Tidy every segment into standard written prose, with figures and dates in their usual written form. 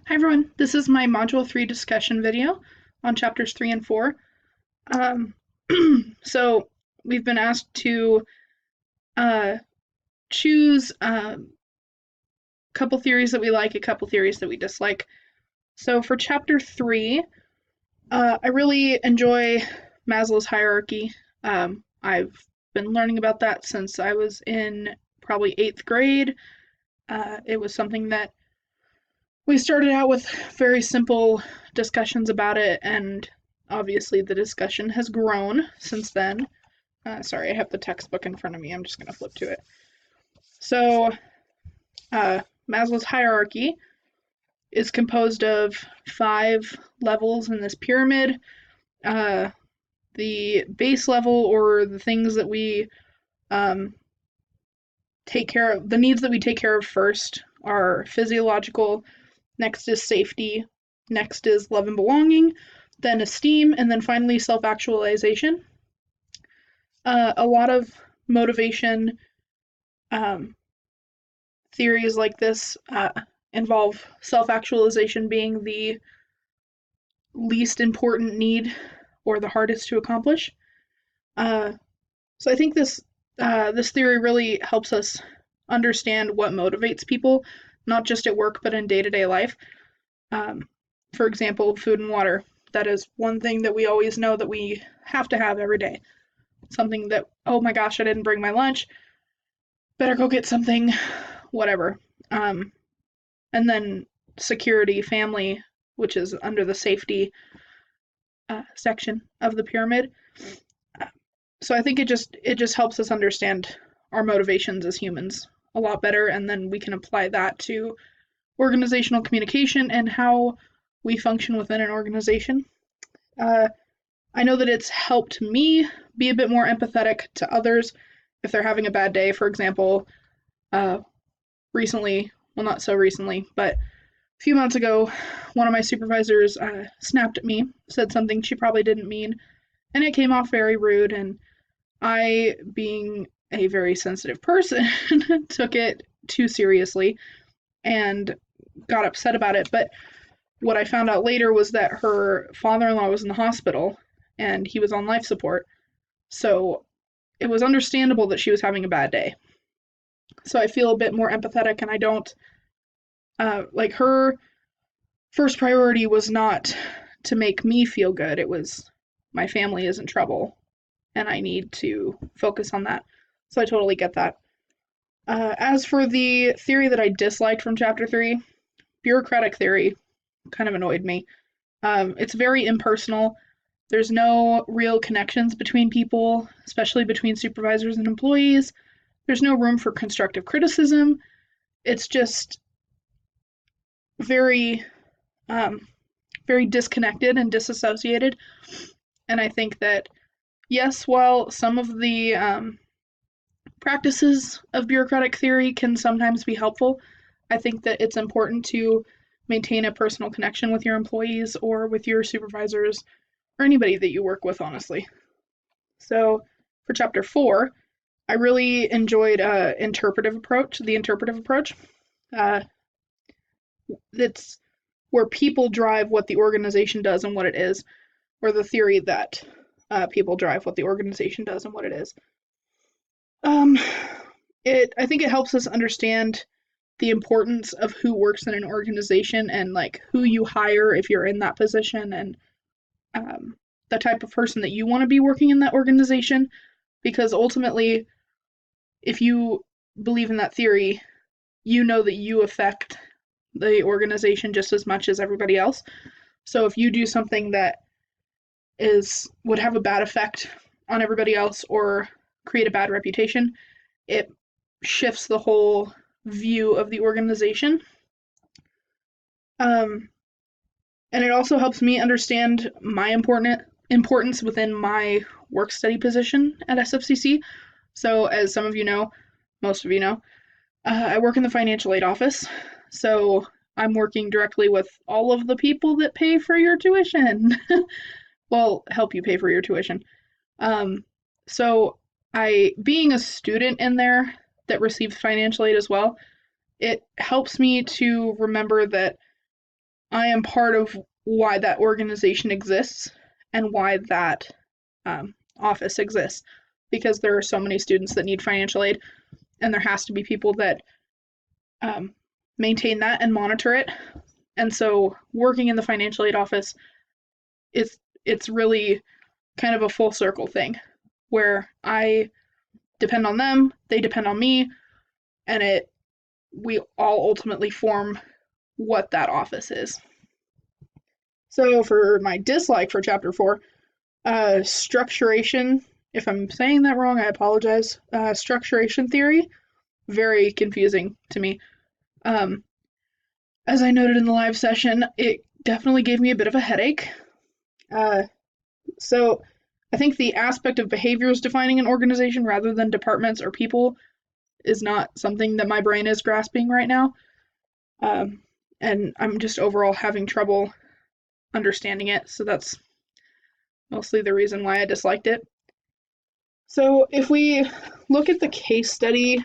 Hi everyone, this is my Module 3 discussion video on chapters 3 and 4. Um, so we've been asked to uh, choose a couple theories that we like, a couple theories that we dislike. So for chapter 3, I really enjoy Maslow's hierarchy. I've been learning about that since I was in probably 8th grade. It was something that we started out with very simple discussions about it, and obviously the discussion has grown since then. Sorry, I have the textbook in front of me. I'm just going to flip to it. So, uh, Maslow's hierarchy is composed of 5 levels in this pyramid. Uh, the base level, or the things that we take care of, the needs that we take care of first, are physiological. Next is safety. Next is love and belonging. Then esteem. And then finally self actualization. A lot of motivation theories like this involve self actualization being the least important need or the hardest to accomplish. Uh, so I think this theory really helps us understand what motivates people, not just at work but in day to day life. Um, for example, food and water. That is one thing that we always know that we have to have every day. Something that, oh my gosh, I didn't bring my lunch. Better go get something, whatever. Um, and then security, family, which is under the safety section of the pyramid. So I think it just helps us understand our motivations as humans a lot better, and then we can apply that to organizational communication and how we function within an organization. Uh, I know that it's helped me be a bit more empathetic to others if they're having a bad day. For example, uh, recently, well, not so recently, but a few months ago, one of my supervisors snapped at me, said something she probably didn't mean, and it came off very rude. And I, being a very sensitive person, took it too seriously and got upset about it. But what I found out later was that her father in law was in the hospital and he was on life support. So it was understandable that she was having a bad day. So I feel a bit more empathetic, and I don't like her first priority was not to make me feel good. It was my family is in trouble and I need to focus on that. So I totally get that. As for the theory that I disliked from chapter 3, bureaucratic theory kind of annoyed me. It's very impersonal. There's no real connections between people, especially between supervisors and employees. There's no room for constructive criticism. It's just very, um, very disconnected and disassociated. And I think that, yes, while some of the practices of bureaucratic theory can sometimes be helpful, I think that it's important to maintain a personal connection with your employees or with your supervisors or anybody that you work with, honestly. So for chapter 4, I really enjoyed the interpretive approach. Uh, it's where people drive what the organization does and what it is, or the theory that people drive what the organization does and what it is. Um, I think it helps us understand the importance of who works in an organization and like who you hire if you're in that position, and the type of person that you want to be working in that organization. Because ultimately, if you believe in that theory, you know that you affect the organization just as much as everybody else. So if you do something that would have a bad effect on everybody else or create a bad reputation, it shifts the whole view of the organization. Um, and it also helps me understand my importance within my work study position at SFCC. So, as some of you know, most of you know, I work in the financial aid office. So, I'm working directly with all of the people that pay for your tuition. Well, help you pay for your tuition. So, being a student in there that receives financial aid as well, it helps me to remember that I am part of why that organization exists and why that office exists, because there are so many students that need financial aid, and there has to be people that um, maintain that and monitor it. And so working in the financial aid office, it's really kind of a full circle thing where I depend on them, they depend on me, and we all ultimately form what that office is. So for my dislike for chapter 4, structuration, if I'm saying that wrong, I apologize. Structuration theory, very confusing to me. Um, as I noted in the live session, it definitely gave me a bit of a headache. Uh, so I think the aspect of behaviors defining an organization rather than departments or people is not something that my brain is grasping right now. Um, and I'm just overall having trouble understanding it. So that's mostly the reason why I disliked it. So if we look at the case study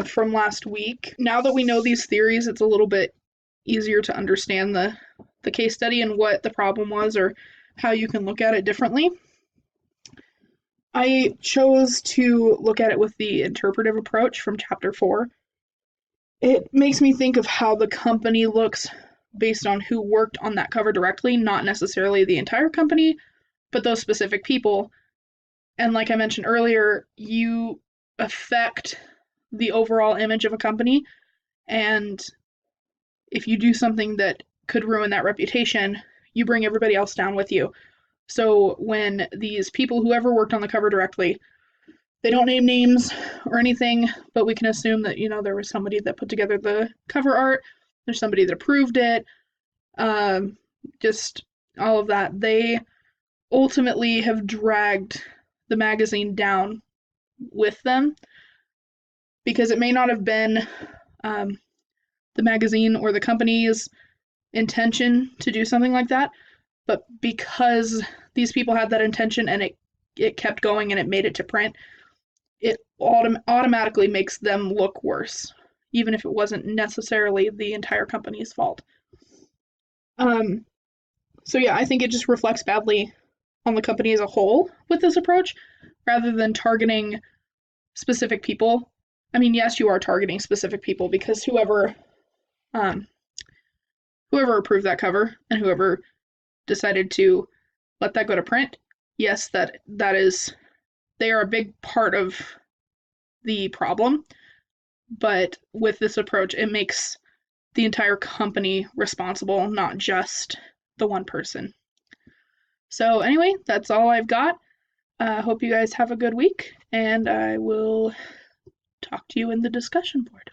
from last week, now that we know these theories, it's a little bit easier to understand the case study and what the problem was or how you can look at it differently. I chose to look at it with the interpretive approach from chapter 4. It makes me think of how the company looks based on who worked on that cover directly, not necessarily the entire company, but those specific people. And like I mentioned earlier, you affect the overall image of a company. And if you do something that could ruin that reputation, you bring everybody else down with you. So when these people, whoever worked on the cover directly, they don't name names or anything, but we can assume that, there was somebody that put together the cover art, there's somebody that approved it, um, just all of that. They ultimately have dragged the magazine down with them because it may not have been um, the magazine or the company's intention to do something like that, but because these people had that intention and it kept going and it made it to print, it automatically makes them look worse, even if it wasn't necessarily the entire company's fault. Um, so yeah, I think it just reflects badly on the company as a whole with this approach, rather than targeting specific people. I mean, yes, you are targeting specific people because um, whoever approved that cover and whoever decided to let that go to print, yes, that is, they are a big part of the problem. But with this approach, it makes the entire company responsible, not just the one person. So anyway, that's all I've got. Hope you guys have a good week, and I will talk to you in the discussion board.